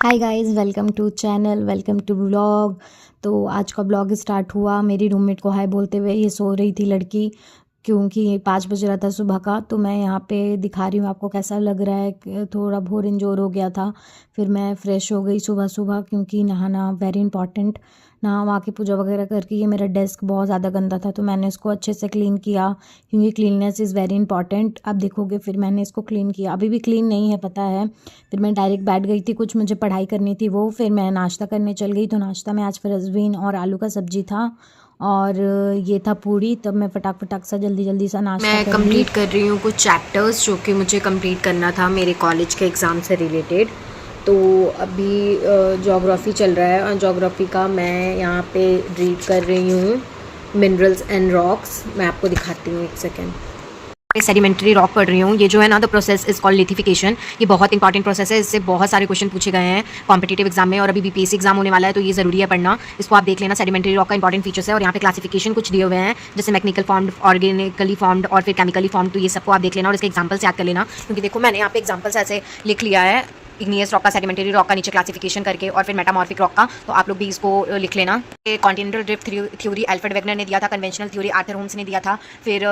Hi guys, welcome to channel, welcome to blog. तो आज का ब्लॉग स्टार्ट हुआ मेरी रूममेट को हाय बोलते हुए। ये सो रही थी लड़की, क्योंकि 5 बज रहा था सुबह का। तो मैं यहाँ पे दिखा रही हूँ आपको कैसा लग रहा है। थोड़ा भोर इंजोर हो गया था। फिर मैं फ़्रेश हो गई सुबह सुबह, क्योंकि नहाना वेरी इंपॉर्टेंट। नहा वहा के पूजा वगैरह करके, ये मेरा डेस्क बहुत ज़्यादा गंदा था तो मैंने इसको अच्छे से क्लीन किया, क्योंकि क्लीननेस इज़ वेरी इंपॉर्टेंट। आप देखोगे फिर मैंने इसको क्लीन किया, अभी भी क्लीन नहीं है पता है। फिर मैं डायरेक्ट बैठ गई थी, कुछ मुझे पढ़ाई करनी थी वो। फिर मैं नाश्ता करने चल गई, तो नाश्ता में आज फ्रेंचबीन और आलू का सब्जी था, और ये था पूड़ी। तब मैं फटाक फटाक सा जल्दी जल्दी सा नाश्ता मैं कर ली। कंप्लीट कर रही हूँ कुछ चैप्टर्स जो कि मुझे कंप्लीट करना था मेरे कॉलेज के एग्ज़ाम से रिलेटेड। तो अभी ज्योग्राफ़ी चल रहा है और ज्योग्राफ़ी का मैं यहाँ पे रीड कर रही हूँ मिनरल्स एंड रॉक्स। मैं आपको दिखाती हूँ, एक सेकेंड। सेडिमेंट्री रॉक पढ़ रही हूँ। ये जो है ना, the process is called lithification. ये बहुत इंपॉर्टेंट प्रोसेस है, इससे बहुत सारे क्वेश्चन पूछे गए हैं कॉम्पिटेटिव एग्जाम में, और अभी बीपीएससी एग्जाम होने वाला है, तो ये जरूरी है पढ़ना। इसको आप देख लेना। सेडिमेंट्री रॉक का इंपॉर्टेंट फीचर्स है, और यहाँ पे क्लासिफिकेशन कुछ दिए हुए हैं, जैसे मैकेनिकल फॉर्म्ड, ऑर्गेनिकली फॉर्म्ड और फिर केमिकली फॉर्म्ड। तो ये सबको आप देख लेना और इसके एग्जाम्पल्स याद कर लेना, क्योंकि देखो मैंने यहाँ पे एग्जाम्पल्स ऐसे लिख लिया है। इग्नियस रॉक का, सेडिमेंटरी रॉक का, नीचे क्लासिफिकेशन करके, और फिर मेटामॉर्फिक रॉक का। तो आप लोग भी इसको लिख लेना। Continental drift theory Alfred Wegener ने दिया था। कन्वेंशनल थ्योरी आर्थर होम्स ने दिया था। फिर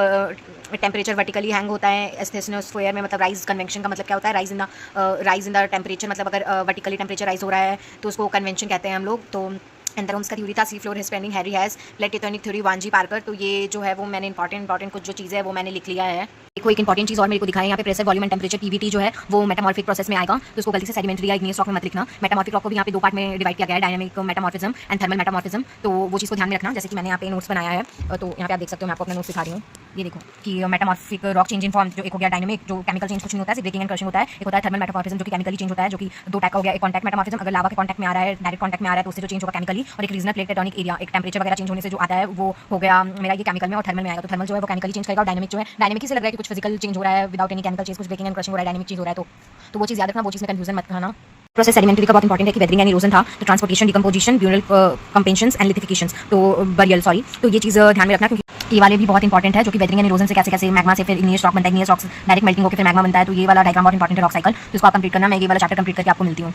टेम्परेचर वर्टिकली हैंग होता है एस्थेनोस्फीयर में, मतलब राइज। कन्वेंशन का मतलब क्या होता है? राइज इन द टेम्परेचर, मतलब अगर वर्टिकली टेम्परेचर राइज हो रहा है तो उसको कन्वेंशन कहते हैं हम लोग। तो एंथरोम्स का थ्योरी था। सी फ्लोर हिस्पेनिंग हैरी हैज लेट टेक्टोनिक थ्योरी वांजी पार्कर। तो ये जो है वो मैंने इंपॉर्टेंट कुछ जो चीज़ें है वो मैंने लिख लिया है। देखो एक इंपॉर्टेंट चीज़ और मेरे को दिखाई है यहाँ पे, pressure volume and temperature Pvt जो है वो मेटामॉर्फिक प्रोसेस में आएगा। तो उसको गलती से सेडिमेंट्री या इग्नियस रॉक में मत लिखना। मेटामॉर्फिक रॉक को भी यहाँ पे 2 पार्ट में डिवाइड किया गया है, dynamic metamorphism and thermal metamorphism. तो वो चीज़ को ध्यान में रखना। जैसे कि मैंने यहाँ पे नोट्स बनाया है, तो यहाँ पे आप देख सकते हो, मैं आपको अपने नोट्स दिखा रही हूँ। ये देखो कि metamorphic rock change in form, जो एक हो गया डायनामिक, जो केमिकल चेंज कुछ नहीं होता है, सिर्फ ब्रेकिंग एंड क्रशिंग होता है। एक होता है थर्मल मेटामॉर्फिज्म, जो कि केमिकली चेंज होता है, जो कि 2 टाइप का हो गया। एक कॉन्टैक्ट मेटामॉर्फिज्म, अगर लावा के कॉन्टैक्ट में आ रहा है, डायरेक्ट कॉन्टैक्ट में आ रहा है, तो उससे जो चेंज होगा केमिकली। और एक रीजनल प्लेट टेक्टोनिक एरिया, एक टेम्परेचर वगैरह चेंज होने से जो आता है वो हो गया मेरा ये केमिकल में, और थर्मल में आएगा। तो थर्मल जो है वो केमिकली चेंज करेगा, और डायनामिक जो है, डायनामिक से लग रहा है कि कुछ फिजिकल चेंज हो रहा है विदाउट एनी केमिकल चेंज, कुछ ब्रेकिंग एंड क्रशिंग हो रहा है, डायनामिक चीज हो रहा है। तो वो चीज़ याद रखना, वो चीज़ में कंफ्यूजन मत करना। प्रोसेस सेडिमेंट्री का बहुत इंपॉर्टेंट है कि वेदरिंग एंड इरोजन था, तो ट्रांसपोर्टेशन, डिकम्पोजिशन, ब्यूरल कंपेंशंस एंड लिथिफिकेशंस, तो बरियल सॉरी। तो ये चीज़ ध्यान में रखना, क्योंकि ये वाले भी बहुत इंपॉर्टेंट है, जो कि वेदरिंग एंड इरोजन से कैसे कैसे मैग्मा से फिर इग्नियस रॉक बनता है, इग्नियस रॉक डायरेक्ट मेल्टिंग होकर फिर मैग्मा बनता है। तो ये वाला डायग्राम बहुत इंपॉर्टेंट है, रॉक साइकिल। तो इसको आप कंप्लीट करना। मैं ये वाला चैप्टर कंप्लीट करके आपको मिलती हूँ।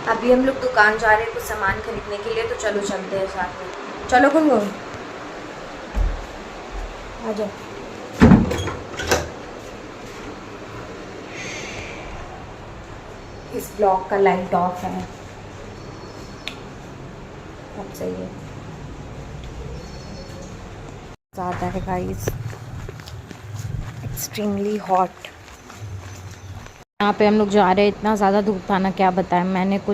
अभी हम लोग दुकान जा रहे हैं कुछ सामान खरीदने के लिए, तो चलो चलते हैं साथ में। चलो गुनगुन, आ जाओ। इस ब्लॉक का लाइट ऑफ है, अब सही है। ज़्यादा है गाइस, एक्सट्रीमली हॉट। यहाँ पे हम लोग जा रहे हैं, इतना ज़्यादा धूप था ना, क्या बताएं। मैंने कुछ